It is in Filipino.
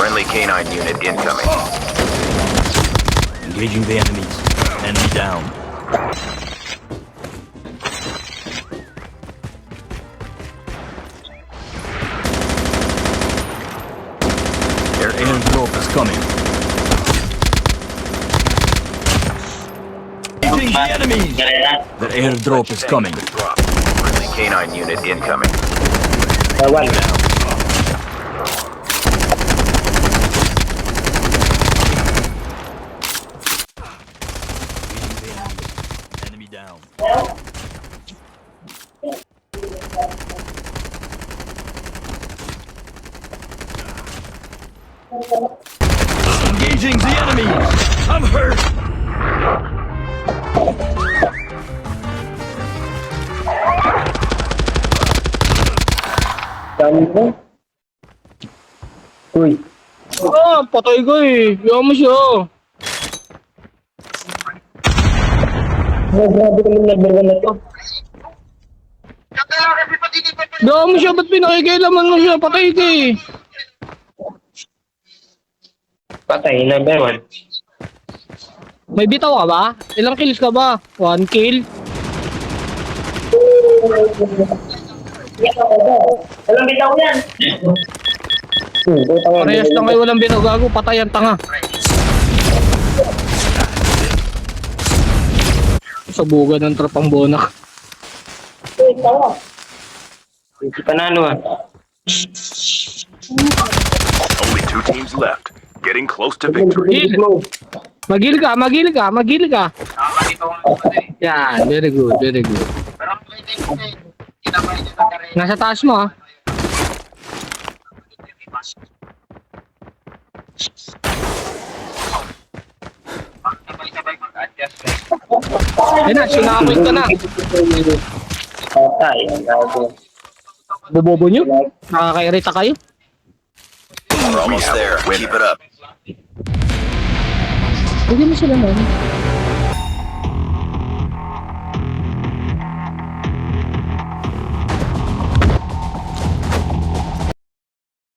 Friendly canine unit incoming. Engaging the enemies. Enemy down. Their airdrop is coming. Engaging the enemies. Their airdrop is coming. Drop. Friendly canine unit incoming. Bawal. Down. Enemy down. Engaging the enemies. I'm hurt. Dami ko. Uy. Ah, patay ko eh. Yaman mo siya. Oh, grabe kami number 1 na to. Yaman mo siya, ba't pinakikailaman mo siya? Patay ka eh. Patay, number 1. May bitaw ka ba? Ilang kills ka ba? 1 kill? Walang bitaw yan. Parehas lang kayo walang bitaw, gago. Patay ang tanga. Sabugan ng trapang bonak. Hindi panalo ah. Only 2 teams left. Getting close to victory. Heal. Magil ka, magil ka, magil ka. Yan, very good, very good. Nasa taas mo ah. Ayun na, sinakit ka na. Patay, ang gago. Bobobo nyo? Nakakairita kayo? We're almost there. Keep it up. Hindi mo sila man.